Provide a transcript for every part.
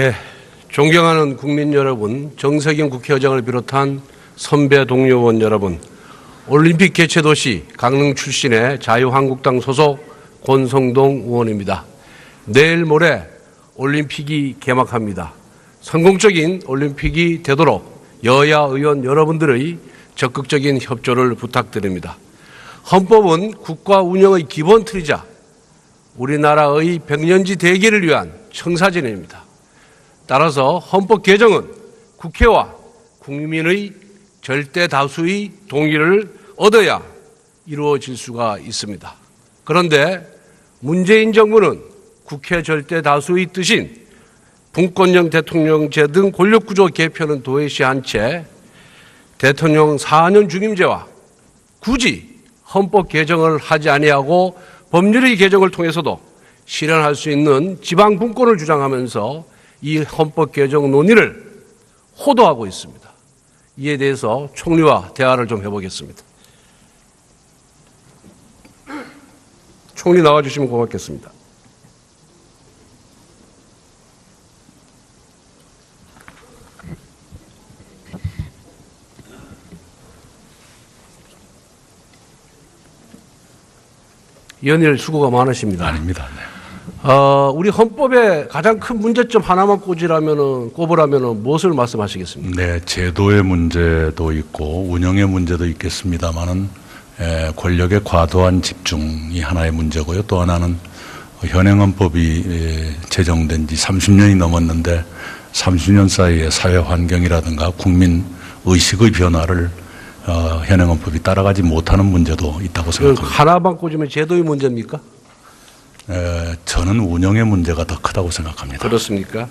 예, 존경하는 국민 여러분, 정세균 국회의장을 비롯한 선배 동료 의원 여러분, 올림픽 개최도시 강릉 출신의 자유한국당 소속 권성동 의원입니다. 내일 모레 올림픽이 개막합니다. 성공적인 올림픽이 되도록 여야 의원 여러분들의 적극적인 협조를 부탁드립니다. 헌법은 국가 운영의 기본 틀이자 우리나라의 백년지 대계를 위한 청사진입니다. 따라서 헌법 개정은 국회와 국민의 절대 다수의 동의를 얻어야 이루어질 수가 있습니다. 그런데 문재인 정부는 국회 절대 다수의 뜻인 분권형 대통령제 등 권력구조 개편은 도외시한 채 대통령 4년 중임제와 굳이 헌법 개정을 하지 아니하고 법률의 개정을 통해서도 실현할 수 있는 지방 분권을 주장하면서 이 헌법 개정 논의를 호도하고 있습니다. 이에 대해서 총리와 대화를 좀 해보겠습니다. 총리 나와주시면 고맙겠습니다. 연일 수고가 많으십니다. 아닙니다. 네. 우리 헌법의 가장 큰 문제점 하나만 꼽으라면은 무엇을 말씀하시겠습니까? 네, 제도의 문제도 있고 운영의 문제도 있겠습니다만은 권력의 과도한 집중이 하나의 문제고요. 또 하나는 현행 헌법이 제정된 지 30년이 넘었는데 30년 사이에 사회 환경이라든가 국민 의식의 변화를 현행 헌법이 따라가지 못하는 문제도 있다고 생각합니다. 하나만 꽂으면 제도의 문제입니까? 저는 운영의 문제가 더 크다고 생각합니다. 그렇습니까?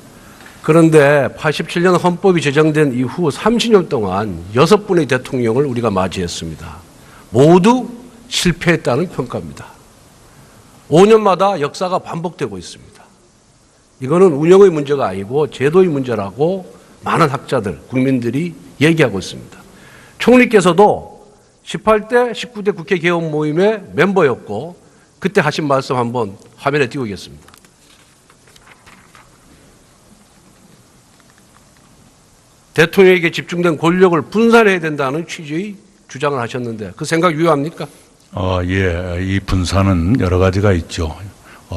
그런데 87년 헌법이 제정된 이후 30년 동안 6분의 대통령을 우리가 맞이했습니다. 모두 실패했다는 평가입니다. 5년마다 역사가 반복되고 있습니다. 이거는 운영의 문제가 아니고 제도의 문제라고 많은 학자들, 국민들이 얘기하고 있습니다. 총리께서도 18대, 19대 국회 개원 모임의 멤버였고 그때 하신 말씀 한번 화면에 띄우겠습니다. 대통령에게 집중된 권력을 분산해야 된다는 취지의 주장을 하셨는데 그 생각 유효합니까? 예, 이 분산은 여러 가지가 있죠.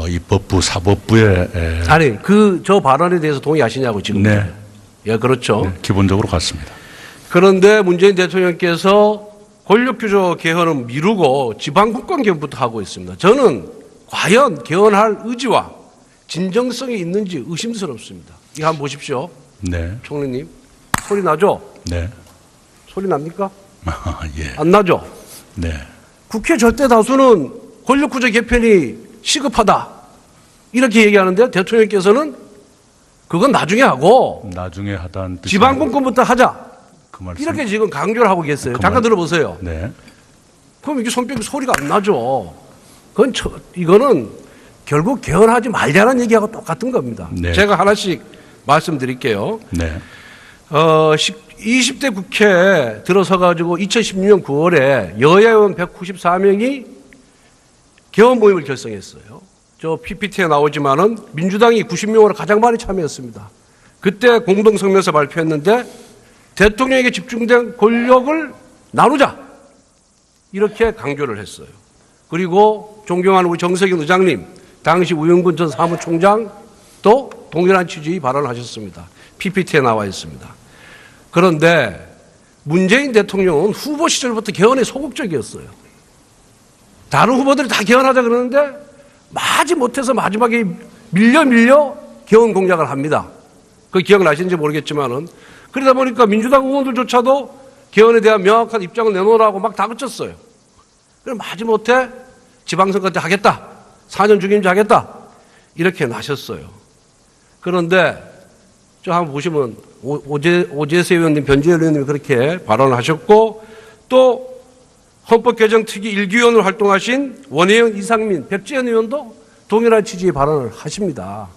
입법부, 사법부에 아니, 저 발언에 대해서 동의하시냐고 지금. 네. 예, 그렇죠. 네, 기본적으로 같습니다. 그런데 문재인 대통령께서 권력규조 개헌은 미루고 지방분권 개헌부터 하고 있습니다. 저는 과연 개헌할 의지와 진정성이 있는지 의심스럽습니다. 이거 한번 보십시오. 네. 총리님. 소리 나죠? 네. 소리 납니까? 예. 안 나죠? 네. 국회 절대 다수는 권력구조 개편이 시급하다. 이렇게 얘기하는데 대통령께서는 그건 나중에 하고 나중에 하다는 뜻이 지방분권부터 하자. 그 말씀. 이렇게 지금 강조를 하고 계세요. 잠깐 들어보세요. 네. 그럼 이게 손뼉이 소리가 안 나죠. 이거는 결국 개헌하지 말자는 얘기하고 똑같은 겁니다. 네. 제가 하나씩 말씀드릴게요. 네. 20대 국회에 들어서가지고 2016년 9월에 여야 의원 194명이 개헌 모임을 결성했어요. 저 PPT에 나오지만은 민주당이 90명으로 가장 많이 참여했습니다. 그때 공동성명서 발표했는데 대통령에게 집중된 권력을 나누자 이렇게 강조를 했어요. 그리고 존경하는 우리 정세균 의장님, 당시 우영근 전 사무총장도 동일한 취지의 발언을 하셨습니다. PPT에 나와 있습니다. 그런데 문재인 대통령은 후보 시절부터 개헌에 소극적이었어요. 다른 후보들이 다 개헌하자 그러는데 마지 못해서 마지막에 밀려 개헌 공약을 합니다. 그 기억나시는지 모르겠지만은 그러다 보니까 민주당 의원들조차도 개헌에 대한 명확한 입장을 내놓으라고 막 다그쳤어요. 그럼 마지못해 지방선거 때 하겠다. 4년 중임제 하겠다. 이렇게 나셨어요. 그런데 저 한번 보시면 오재세 의원님, 변재열 의원님이 그렇게 발언을 하셨고 또 헌법 개정 특위 1기위원으로 활동하신 원혜영, 이상민, 백지현 의원도 동일한 취지의 발언을 하십니다.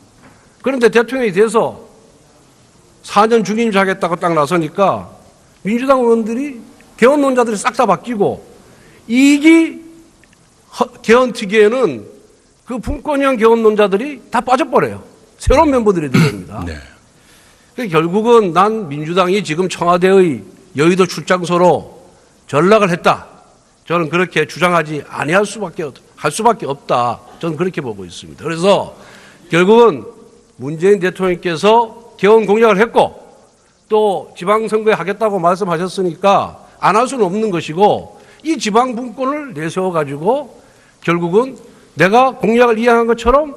그런데 대통령이 돼서 4년 중임제 하겠다고 딱 나서니까 민주당 의원들이 개헌론자들이 싹 다 바뀌고 2기 개헌특위에는 그 분권형 개헌론자들이 다 빠져버려요. 새로운 멤버들이 들어옵니다. 네. 그러니까 결국은 난 민주당이 지금 청와대의 여의도 출장소로 전락을 했다. 저는 그렇게 주장하지 아니할 수밖에 없다. 저는 그렇게 보고 있습니다. 그래서 결국은 문재인 대통령께서 개헌 공약을 했고 또 지방선거에 하겠다고 말씀하셨으니까 안 할 수는 없는 것이고 이 지방분권을 내세워가지고 결국은 내가 공약을 이행한 것처럼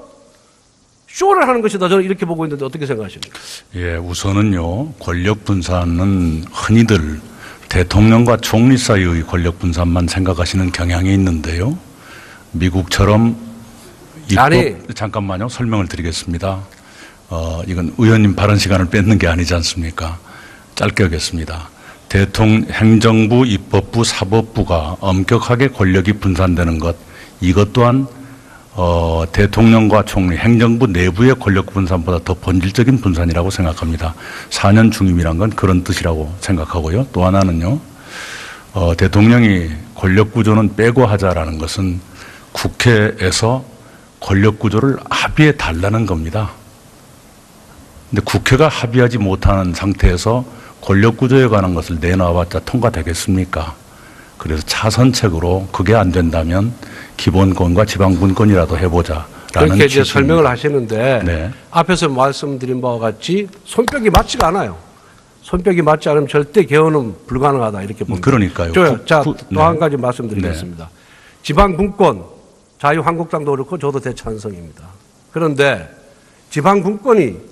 쇼를 하는 것이다. 저는 이렇게 보고 있는데 어떻게 생각하십니까? 예, 우선은요, 권력 분산은 흔히들 대통령과 총리 사이의 권력 분산만 생각하시는 경향이 있는데요. 미국처럼 잠깐만요, 설명을 드리겠습니다. 이건 의원님 발언 시간을 뺏는 게 아니지 않습니까? 짧게 하겠습니다. 행정부, 입법부, 사법부가 엄격하게 권력이 분산되는 것, 이것 또한 대통령과 총리, 행정부 내부의 권력 분산보다 더 본질적인 분산이라고 생각합니다. 4년 중임이란 건 그런 뜻이라고 생각하고요. 또 하나는요, 대통령이 권력 구조는 빼고 하자라는 것은 국회에서 권력 구조를 합의해 달라는 겁니다. 근데 국회가 합의하지 못하는 상태에서 권력 구조에 관한 것을 내놔봤자 통과되겠습니까? 그래서 차선책으로 그게 안 된다면 기본권과 지방분권이라도 해보자라는 그렇게 이제 설명을 하시는데 네. 앞에서 말씀드린 바와 같이 손뼉이 맞지가 않아요. 손뼉이 맞지 않으면 절대 개헌은 불가능하다 이렇게 봅니다. 그러니까요. 자, 또 한 가지 말씀드리겠습니다. 네. 지방분권, 자유한국당도 그렇고 저도 대찬성입니다. 그런데 지방분권이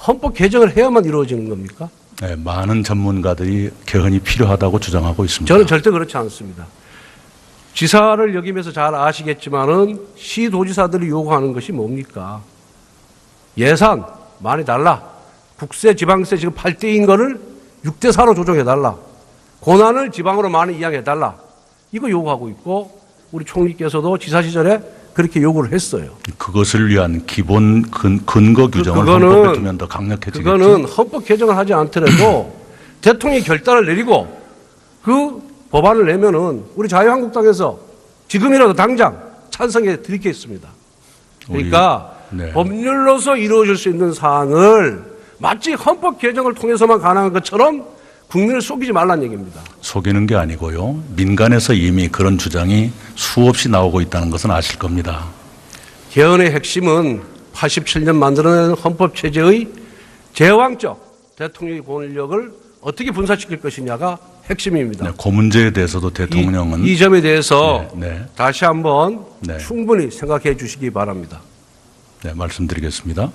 헌법 개정을 해야만 이루어지는 겁니까? 네, 많은 전문가들이 개헌이 필요하다고 주장하고 있습니다. 저는 절대 그렇지 않습니다. 지사를 역임해서 잘 아시겠지만은 시도지사들이 요구하는 것이 뭡니까? 예산 많이 달라. 국세, 지방세 지금 8대인 거를 6대 4로 조정해 달라. 권한을 지방으로 많이 이양해 달라. 이거 요구하고 있고 우리 총리께서도 지사 시절에 그렇게 요구를 했어요. 그것을 위한 기본 근거 규정을 헌법에 두면 더 강력해지겠죠. 그거는 헌법 개정을 하지 않더라도 대통령이 결단을 내리고 그 법안을 내면은 우리 자유한국당에서 지금이라도 당장 찬성해 드리겠습니다. 그러니까 네. 법률로서 이루어질 수 있는 사항을 마치 헌법 개정을 통해서만 가능한 것처럼 국민을 속이지 말라는 얘기입니다. 속이는 게 아니고요. 민간에서 이미 그런 주장이 수없이 나오고 있다는 것은 아실 겁니다. 개헌의 핵심은 87년 만들어낸 헌법 체제의 제왕적 대통령의 권력을 어떻게 분산시킬 것이냐가 핵심입니다. 네, 그 문제에 대해서도 대통령은 이 점에 대해서 네. 다시 한번 네. 충분히 생각해 주시기 바랍니다. 네, 말씀드리겠습니다.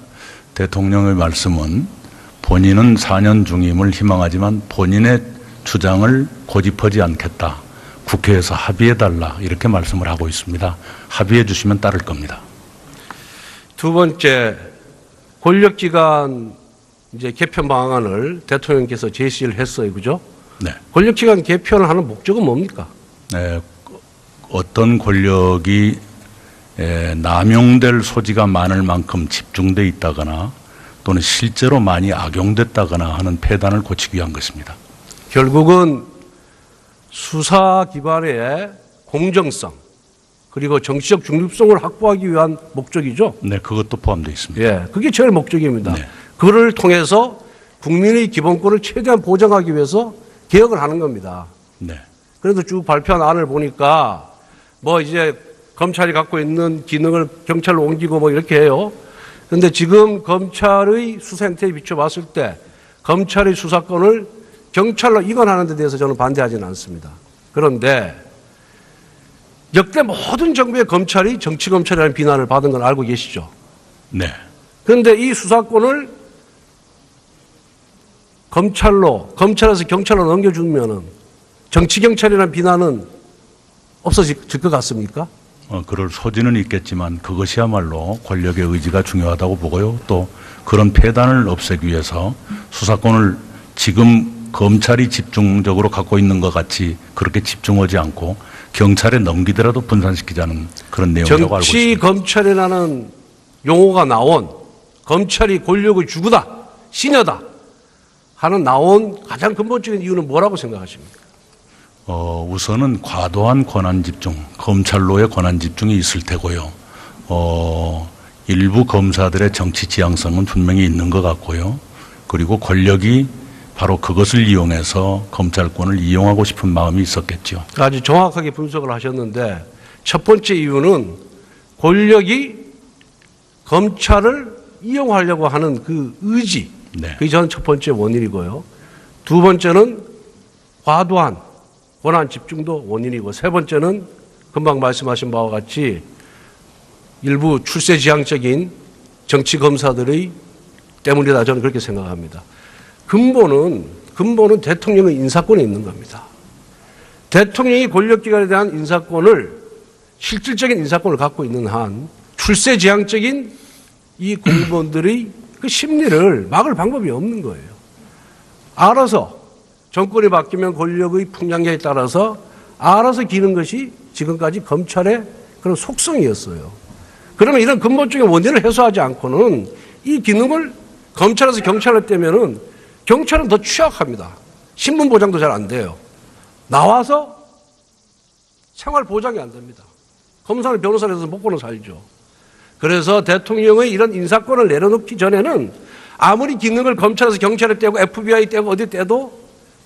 대통령의 말씀은 본인은 4년 중임을 희망하지만 본인의 주장을 고집하지 않겠다. 국회에서 합의해달라. 이렇게 말씀을 하고 있습니다. 합의해 주시면 따를 겁니다. 두 번째, 권력기관 이제 개편 방안을 대통령께서 제시를 했어요. 그죠? 네. 권력기관 개편을 하는 목적은 뭡니까? 네, 어떤 권력이 남용될 소지가 많을 만큼 집중돼 있다거나 또는 실제로 많이 악용됐다거나 하는 폐단을 고치기 위한 것입니다. 결국은 수사 기반의 공정성 그리고 정치적 중립성을 확보하기 위한 목적이죠. 네, 그것도 포함되어 있습니다. 예, 그게 제일 목적입니다. 네. 그를 통해서 국민의 기본권을 최대한 보장하기 위해서 개혁을 하는 겁니다. 네. 그래서 쭉 발표한 안을 보니까 뭐 이제 검찰이 갖고 있는 기능을 경찰로 옮기고 뭐 이렇게 해요. 그런데 지금 검찰의 수사 행태에 비춰봤을 때 검찰의 수사권을 경찰로 이관하는 데 대해서 저는 반대하지는 않습니다. 그런데 역대 모든 정부의 검찰이 정치검찰이라는 비난을 받은 건 알고 계시죠? 네. 그런데 이 수사권을 검찰에서 경찰로 넘겨주면은 정치경찰이라는 비난은 없어질 것 같습니까? 그럴 소지는 있겠지만 그것이야말로 권력의 의지가 중요하다고 보고요. 또 그런 폐단을 없애기 위해서 수사권을 지금 검찰이 집중적으로 갖고 있는 것 같이 그렇게 집중하지 않고 경찰에 넘기더라도 분산시키자는 그런 내용이라고 알고 있습니다. 정치검찰이라는 용어가 나온 검찰이 권력의 주구다, 신여다 하는 나온 가장 근본적인 이유는 뭐라고 생각하십니까? 우선은 과도한 권한 집중, 검찰로의 권한 집중이 있을 테고요. 일부 검사들의 정치 지향성은 분명히 있는 것 같고요. 그리고 권력이 바로 그것을 이용해서 검찰권을 이용하고 싶은 마음이 있었겠죠. 아주 정확하게 분석을 하셨는데 첫 번째 이유는 권력이 검찰을 이용하려고 하는 그 의지, 네. 그게 저는 첫 번째 원인이고요. 두 번째는 과도한 권한 집중도 원인이고, 세 번째는 금방 말씀하신 바와 같이 일부 출세지향적인 정치 검사들의 때문이다, 저는 그렇게 생각합니다. 근본은 대통령의 인사권에 있는 겁니다. 대통령이 권력기관에 대한 인사권을, 실질적인 인사권을 갖고 있는 한 출세지향적인 이 공무원들의 그 심리를 막을 방법이 없는 거예요. 알아서 정권이 바뀌면 권력의 풍량에 따라서 알아서 기는 것이 지금까지 검찰의 그런 속성이었어요. 그러면 이런 근본적인 원인을 해소하지 않고는 이 기능을 검찰에서 경찰로 떼면은 경찰은 더 취약합니다. 신분 보장도 잘 안 돼요. 나와서 생활 보장이 안 됩니다. 검사는 변호사를 해서 먹고는 살죠. 그래서 대통령의 이런 인사권을 내려놓기 전에는 아무리 기능을 검찰에서 경찰에 떼고 FBI 떼고 어디 떼도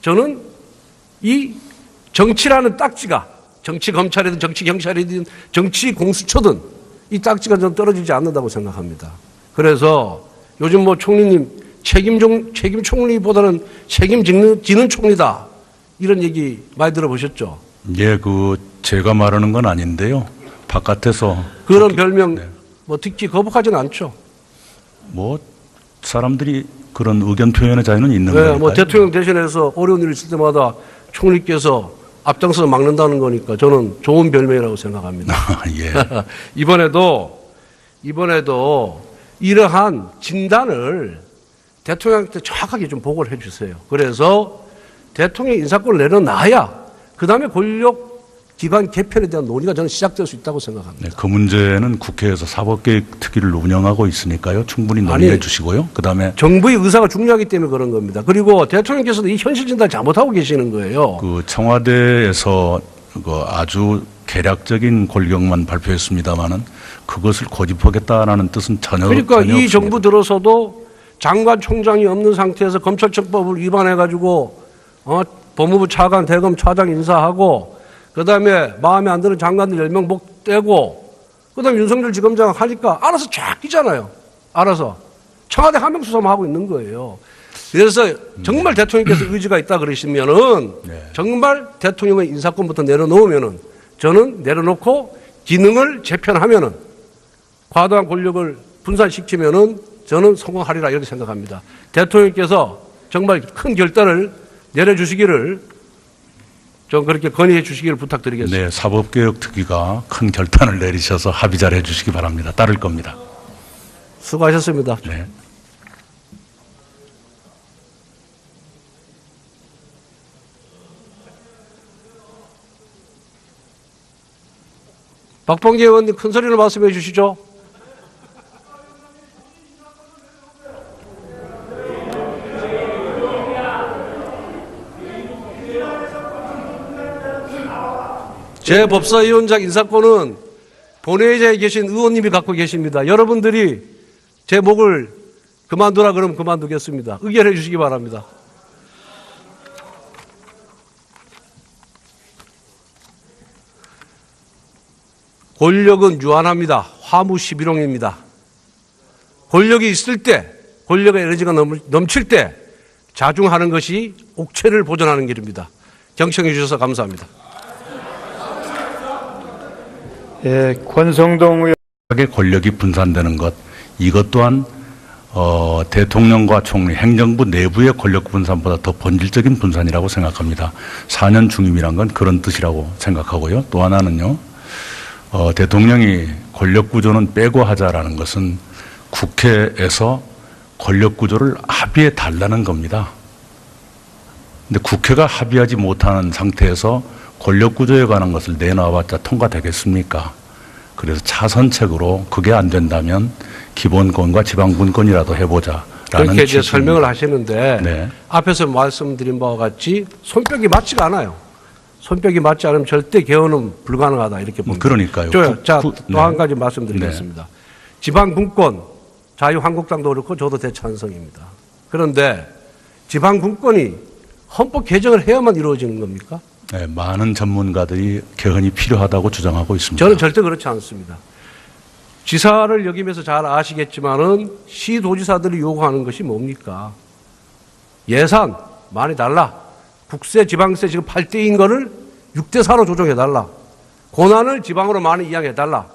저는 이 정치라는 딱지가, 정치 검찰이든 정치 경찰이든 정치 공수처든 이 딱지가 좀 떨어지지 않는다고 생각합니다. 그래서 요즘 뭐 총리님 책임 총리보다는 책임지는 총리다, 이런 얘기 많이 들어보셨죠? 예, 제가 말하는 건 아닌데요. 바깥에서 그런 별명 뭐 듣기 거북하지는 않죠. 뭐 사람들이 그런 의견 표현의 자유는 있는 거니까요. 뭐 대통령 대신해서 어려운 일 있을 때마다 총리께서 앞장서서 막는다는 거니까 저는 좋은 별명이라고 생각합니다. 예. 이번에도 이러한 진단을 대통령한테 정확하게 좀 보고를 해 주세요. 그래서 대통령 인사권을 내려놔야 그다음에 권력 기관 개편에 대한 논의가 저는 시작될 수 있다고 생각합니다. 네, 그 문제는 국회에서 사법개혁 특위를 운영하고 있으니까요. 충분히 논의해 주시고요. 그다음에 정부의 의사가 중요하기 때문에 그런 겁니다. 그리고 대통령께서도 이 현실 진단을 잘못하고 계시는 거예요. 청와대에서 아주 개략적인 권력만 발표했습니다마는 그것을 고집하겠다라는 뜻은 전혀 그러니까 전혀 이 없습니다. 정부 들어서도 장관 총장이 없는 상태에서 검찰청법을 위반해가지고 법무부 차관 대검 차장 인사하고 그다음에 마음에 안 드는 장관들 10명 목 떼고 그다음에 윤석열 지검장 하니까 알아서 쫙 끼잖아요. 알아서 청와대 하명수사만 하고 있는 거예요. 그래서 정말 대통령께서 의지가 있다 그러시면은 정말 대통령의 인사권부터 내려놓으면은 저는 내려놓고 기능을 재편하면은 과도한 권력을 분산시키면은 저는 성공하리라 이렇게 생각합니다. 대통령께서 정말 큰 결단을 내려주시기를 좀 그렇게 건의해 주시기를 부탁드리겠습니다. 네, 사법개혁 특위가 큰 결단을 내리셔서 합의 잘 해주시기 바랍니다. 따를 겁니다. 수고하셨습니다. 네. 박범계 의원님 큰 소리로 말씀해 주시죠. 제 법사위원장 인사권은 본회의장에 계신 의원님이 갖고 계십니다. 여러분들이 제 목을 그만두라 그러면 그만두겠습니다. 의결해 주시기 바랍니다. 권력은 유한합니다. 화무 11홍입니다. 권력이 있을 때, 권력의 에너지가 넘칠 때 자중하는 것이 옥체를 보존하는 길입니다. 경청해 주셔서 감사합니다. 예, 권성동 의원. 권력이 분산되는 것, 이것 또한 대통령과 총리, 행정부 내부의 권력 분산보다 더 본질적인 분산이라고 생각합니다. 4년 중임이란 건 그런 뜻이라고 생각하고요. 또 하나는요, 대통령이 권력 구조는 빼고 하자라는 것은 국회에서 권력 구조를 합의해 달라는 겁니다. 근데 국회가 합의하지 못하는 상태에서 권력 구조에 관한 것을 내놔봤자 통과되겠습니까? 그래서 차선책으로 그게 안 된다면 기본권과 지방분권이라도 해보자라는 그렇게 이제 취지입니다. 설명을 하시는데 네. 앞에서 말씀드린 바와 같이 손뼉이 맞지가 않아요. 손뼉이 맞지 않으면 절대 개헌은 불가능하다 이렇게 봅니다. 그러니까요. 자, 네. 또 한 가지 말씀드리겠습니다. 지방분권, 자유한국당도 그렇고 저도 대찬성입니다. 그런데 지방 분권이 헌법 개정을 해야만 이루어지는 겁니까? 네, 많은 전문가들이 개헌이 필요하다고 주장하고 있습니다. 저는 절대 그렇지 않습니다. 지사를 역임해서 잘 아시겠지만은 시도지사들이 요구하는 것이 뭡니까? 예산 많이 달라. 국세, 지방세 지금 8대인 거를 6대 4로 조정해 달라. 권한을 지방으로 많이 이양해 달라.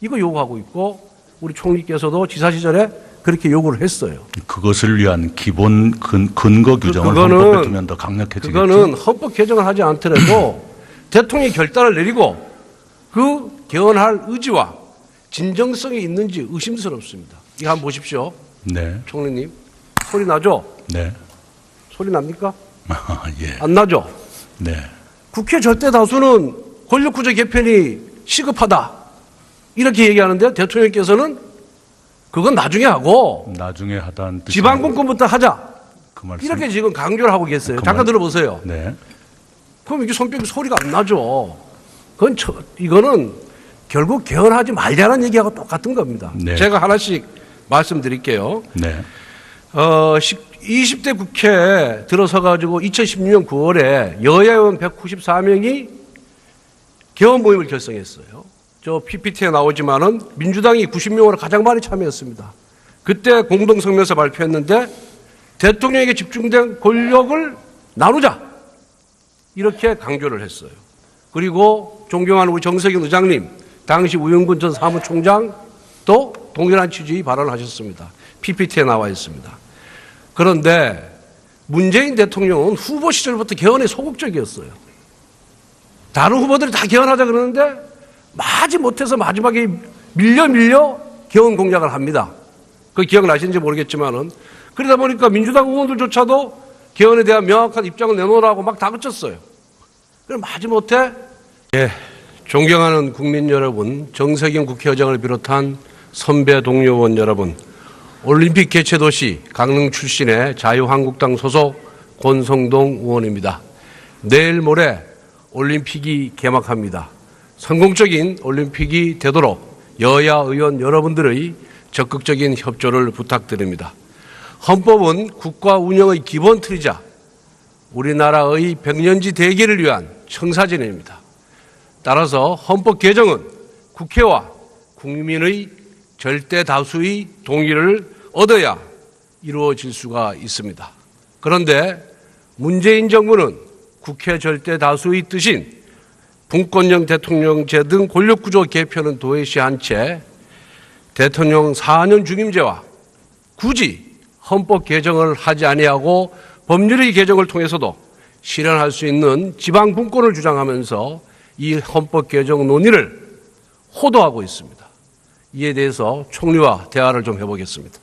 이거 요구하고 있고 우리 총리께서도 지사 시절에 그렇게 요구를 했어요. 그것을 위한 기본 근거 규정을 헌법에 두면 더 강력해지겠죠. 그거는 헌법 개정을 하지 않더라도 대통령이 결단을 내리고 그 개헌할 의지와 진정성이 있는지 의심스럽습니다. 이거 한번 보십시오. 네. 총리님. 소리 나죠? 네. 소리 납니까? 예. 안 나죠? 네. 국회 절대 다수는 권력구조 개편이 시급하다. 이렇게 얘기하는데 대통령께서는 그건 나중에 하고 나중에 하다는 뜻이 지방분권부터 하자. 그 말씀. 이렇게 지금 강조를 하고 계세요. 잠깐 들어보세요. 네. 그럼 이게 손뼉이 소리가 안 나죠. 이거는 결국 개헌하지 말자는 얘기하고 똑같은 겁니다. 네. 제가 하나씩 말씀드릴게요. 네. 20대 국회에 들어서가지고 2016년 9월에 여야 의원 194명이 개헌 모임을 결성했어요. 저 PPT에 나오지만은 민주당이 90명으로 가장 많이 참여했습니다. 그때 공동성명서 발표했는데 대통령에게 집중된 권력을 나누자. 이렇게 강조를 했어요. 그리고 존경하는 우리 정세균 의장님, 당시 우영근 전 사무총장도 동일한 취지의 발언을 하셨습니다. PPT에 나와 있습니다. 그런데 문재인 대통령은 후보 시절부터 개헌에 소극적이었어요. 다른 후보들이 다 개헌하자 그러는데 마지 못해서 마지막에 밀려 개헌 공약을 합니다. 그 기억나시는지 모르겠지만은 그러다 보니까 민주당 의원들조차도 개헌에 대한 명확한 입장을 내놓으라고 막 다그쳤어요. 그럼 마지못해 존경하는 국민 여러분, 정세균 국회의장을 비롯한 선배 동료 의원 여러분, 올림픽 개최도시 강릉 출신의 자유한국당 소속 권성동 의원입니다. 내일 모레 올림픽이 개막합니다. 성공적인 올림픽이 되도록 여야 의원 여러분들의 적극적인 협조를 부탁드립니다. 헌법은 국가 운영의 기본 틀이자 우리나라의 백년지 대계를 위한 청사진입니다. 따라서 헌법 개정은 국회와 국민의 절대 다수의 동의를 얻어야 이루어질 수가 있습니다. 그런데 문재인 정부는 국회 절대 다수의 뜻인 분권형 대통령제 등 권력구조 개편은 도외시한 채 대통령 4년 중임제와 굳이 헌법 개정을 하지 아니하고 법률의 개정을 통해서도 실현할 수 있는 지방 분권을 주장하면서 이 헌법 개정 논의를 호도하고 있습니다. 이에 대해서 총리와 대화를 좀 해보겠습니다.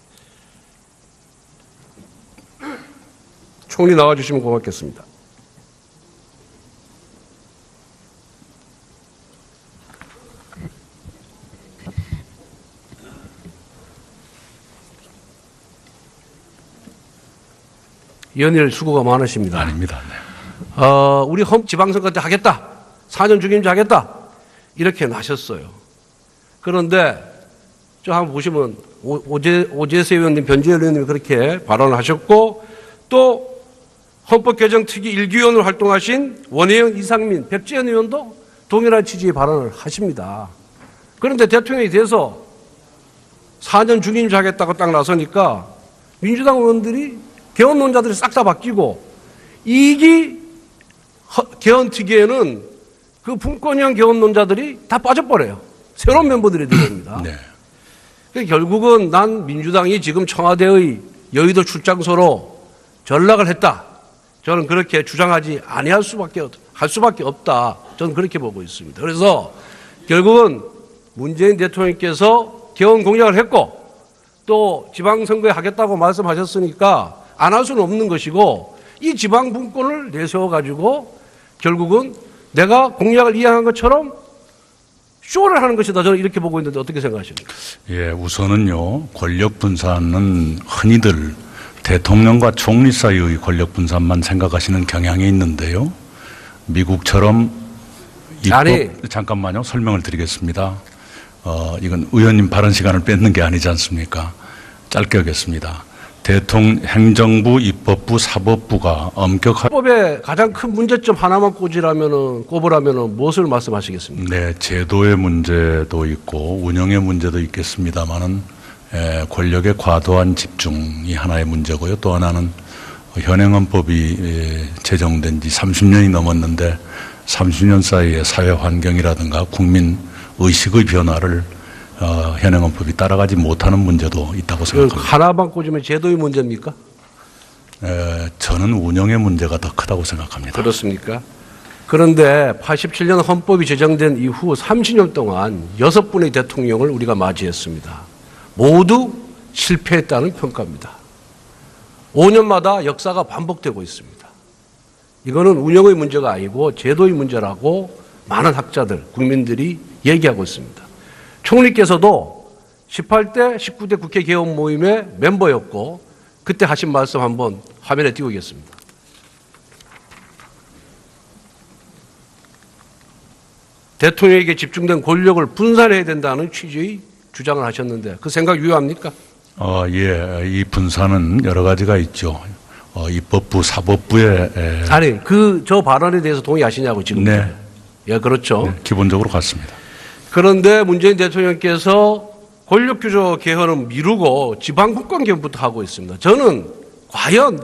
총리 나와주시면 고맙겠습니다. 연일 수고가 많으십니다. 아닙니다. 네. 우리 지방선거 때 하겠다. 4년 중임제 하겠다. 이렇게 나셨어요. 그런데 저 한번 보시면 오재세 의원님, 변재열 의원님이 그렇게 발언을 하셨고 또 헌법 개정 특위 1기위원으로 활동하신 원혜영, 이상민, 백지연 의원도 동일한 취지의 발언을 하십니다. 그런데 대통령이 돼서 4년 중임제 하겠다고 딱 나서니까 민주당 의원들이 개헌론자들이 싹 다 바뀌고 이기 개헌 특위에는 그 분권형 개헌론자들이 다 빠져버려요. 새로운 멤버들이 들어옵니다. 네. 결국은 난 민주당이 지금 청와대의 여의도 출장소로 전락을 했다. 저는 그렇게 주장하지 아니할 수밖에 없다. 저는 그렇게 보고 있습니다. 그래서 결국은 문재인 대통령께서 개헌 공약을 했고 또 지방선거에 하겠다고 말씀하셨으니까 안 할 수는 없는 것이고 이 지방 분권을 내세워가지고 결국은 내가 공약을 이행한 것처럼 쇼를 하는 것이다. 저는 이렇게 보고 있는데 어떻게 생각하십니까? 예, 우선은요, 권력 분산은 흔히들 대통령과 총리 사이의 권력 분산만 생각하시는 경향이 있는데요. 미국처럼 잠깐만요, 설명을 드리겠습니다. 이건 의원님 발언 시간을 뺏는 게 아니지 않습니까? 짧게 하겠습니다. 행정부, 입법부, 사법부가 엄격하게 법의 가장 큰 문제점 하나만 꼽으라면은 무엇을 말씀하시겠습니까? 네, 제도의 문제도 있고 운영의 문제도 있겠습니다만은 권력의 과도한 집중이 하나의 문제고요. 또 하나는 현행헌법이 제정된 지 30년이 넘었는데 30년 사이에 사회 환경이라든가 국민 의식의 변화를 현행헌법이 따라가지 못하는 문제도 있다고 생각합니다. 하나만 꼽으면 제도의 문제입니까? 저는 운영의 문제가 더 크다고 생각합니다. 그렇습니까? 그런데 87년 헌법이 제정된 이후 30년 동안 6분의 대통령을 우리가 맞이했습니다. 모두 실패했다는 평가입니다. 5년마다 역사가 반복되고 있습니다. 이거는 운영의 문제가 아니고 제도의 문제라고 많은 학자들, 국민들이 얘기하고 있습니다. 총리께서도 18대, 19대 국회 개헌 모임의 멤버였고 그때 하신 말씀 한번 화면에 띄우겠습니다. 대통령에게 집중된 권력을 분산해야 된다는 취지의 주장을 하셨는데 그 생각 유효합니까? 예, 이 분산은 여러 가지가 있죠. 입법부, 사법부의 아니, 저 발언에 대해서 동의하시냐고 지금. 네. 예, 그렇죠. 네, 기본적으로 같습니다. 그런데 문재인 대통령께서 권력규조 개헌은 미루고 지방국감 개헌부터 하고 있습니다. 저는 과연